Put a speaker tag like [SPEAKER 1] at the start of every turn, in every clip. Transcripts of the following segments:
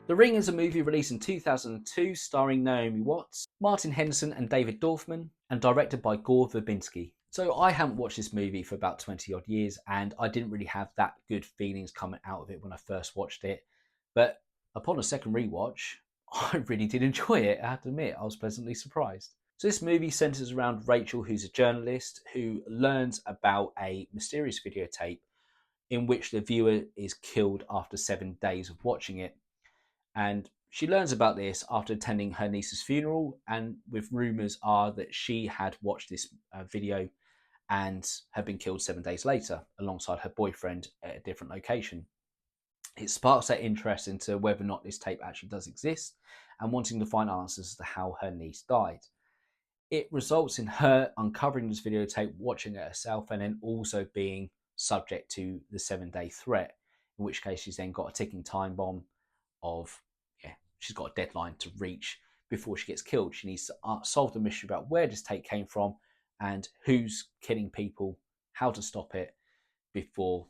[SPEAKER 1] The Ring is a movie released in 2002 starring Naomi Watts, Martin Henderson and David Dorfman, and directed by Gore Verbinski. So I haven't watched this movie for about 20 odd years, and I didn't really have that good feelings coming out of it when I first watched it. But upon a second rewatch, I really did enjoy it. I have to admit, I was pleasantly surprised. So this movie centres around Rachel, who's a journalist who learns about a mysterious videotape in which the viewer is killed after 7 days of watching it. And she learns about this after attending her niece's funeral, and with rumours are that she had watched this video and had been killed 7 days later alongside her boyfriend at a different location. It sparks her interest into whether or not this tape actually does exist and wanting to find answers as to how her niece died. It results in her uncovering this videotape, watching it herself, and then also being subject to the 7 day threat, in which case she's then got a ticking time bomb of, yeah, she's got a deadline to reach before she gets killed. She needs to solve the mystery about where this tape came from and who's killing people, how to stop it before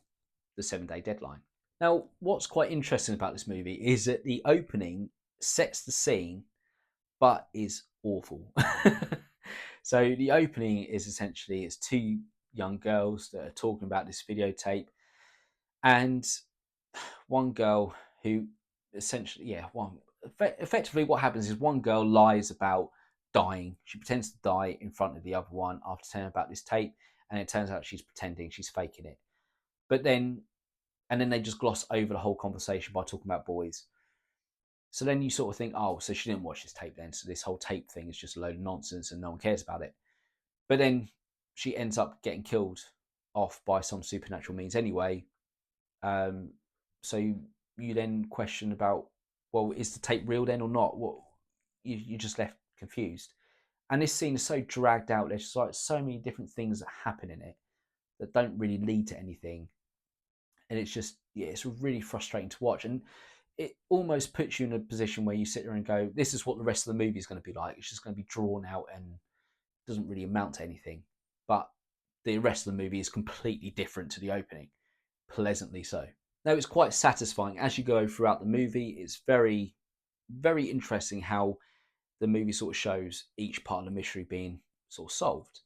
[SPEAKER 1] the 7 day deadline. Now, what's quite interesting about this movie is that the opening sets the scene but is awful. So the opening is essentially it's two young girls that are talking about this videotape, and one girl who essentially, effectively what happens is one girl lies about dying. She pretends to die in front of the other one after telling about this tape, and it turns out she's pretending, she's faking it. But then, and then they just gloss over the whole conversation by talking about boys. So then you sort of think, oh, so she didn't watch this tape then. So this whole tape thing is just a load of nonsense and no one cares about it. But then she ends up getting killed off by some supernatural means anyway. So you then question about, well, is the tape real then or not? What you just left confused. And this scene is so dragged out. There's like so many different things that happen in it that don't really lead to anything. And it's just, yeah, it's really frustrating to watch. And it almost puts you in a position where you sit there and go, this is what the rest of the movie is going to be like. It's just going to be drawn out and doesn't really amount to anything. But the rest of the movie is completely different to the opening, pleasantly so. Now, it's quite satisfying as you go throughout the movie. It's very, very interesting how the movie sort of shows each part of the mystery being sort of solved.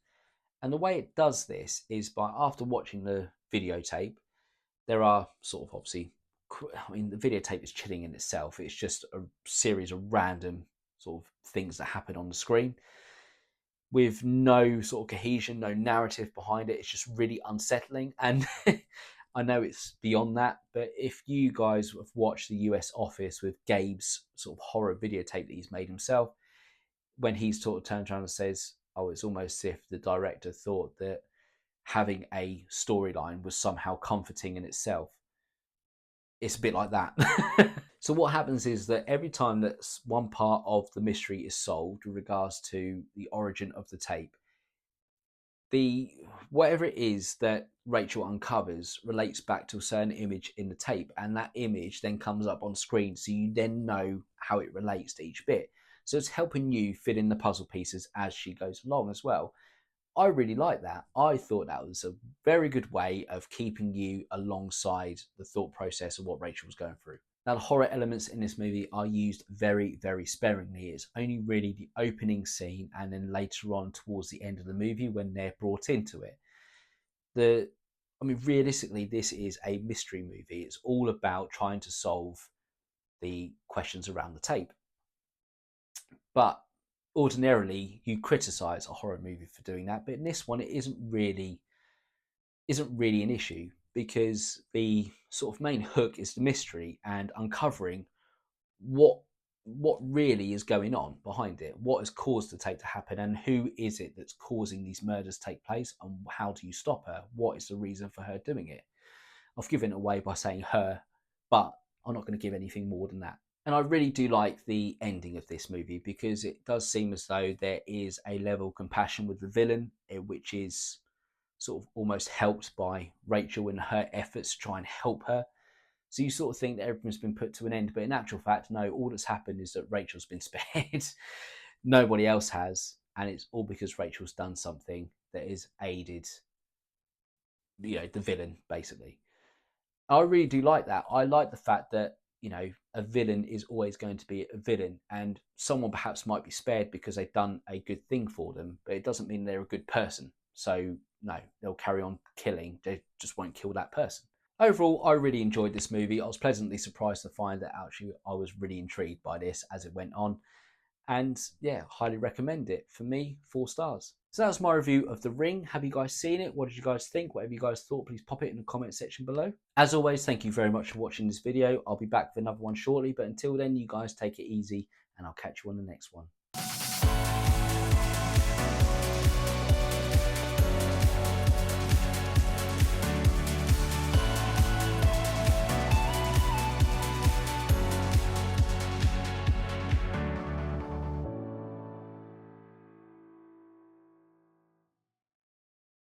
[SPEAKER 1] And the way it does this is by after watching the videotape, there are sort of obviously, I mean, the videotape is chilling in itself. It's just a series of random sort of things that happen on the screen with no sort of cohesion, no narrative behind it. It's just really unsettling. And I know it's beyond that, but if you guys have watched the US Office with Gabe's sort of horror videotape that he's made himself, when he's sort of turns around and says, oh, it's almost as if the director thought that having a storyline was somehow comforting in itself. It's a bit like that. So what happens is that every time that one part of the mystery is solved with regards to the origin of the tape, the whatever it is that Rachel uncovers relates back to a certain image in the tape, and that image then comes up on screen, so you then know how it relates to each bit. So it's helping you fit in the puzzle pieces as she goes along as well. I really like that. I thought that was a very good way of keeping you alongside the thought process of what Rachel was going through. Now, the horror elements in this movie are used very, very sparingly. It's only really the opening scene and then later on towards the end of the movie when they're brought into it. I mean, realistically, this is a mystery movie. It's all about trying to solve the questions around the tape. But ordinarily, you criticize a horror movie for doing that, but in this one, it isn't really an issue because the sort of main hook is the mystery and uncovering what what really is going on behind it, what has caused the tape to happen, and who is it that's causing these murders to take place, and how do you stop her? What is the reason for her doing it? I've given it away by saying her, but I'm not going to give anything more than that. And I really do like the ending of this movie because it does seem as though there is a level of compassion with the villain, which is sort of almost helped by Rachel in her efforts to try and help her. So you sort of think that everything's been put to an end, but in actual fact, no, all that's happened is that Rachel's been spared. Nobody else has. And it's all because Rachel's done something that has aided, the villain, basically. I really do like that. I like the fact that, you know, a villain is always going to be a villain, and someone perhaps might be spared because they've done a good thing for them, but it doesn't mean they're a good person. So no, they'll carry on killing, they just won't kill that person. Overall, I really enjoyed this movie. I was pleasantly surprised to find that actually I was really intrigued by this as it went on. And yeah, highly recommend it. For me, 4 stars. So that was my review of The Ring. Have you guys seen it? What did you guys think? Whatever you guys thought, please pop it in the comment section below. As always, thank you very much for watching this video. I'll be back with another one shortly, but until then, you guys take it easy and I'll catch you on the next one.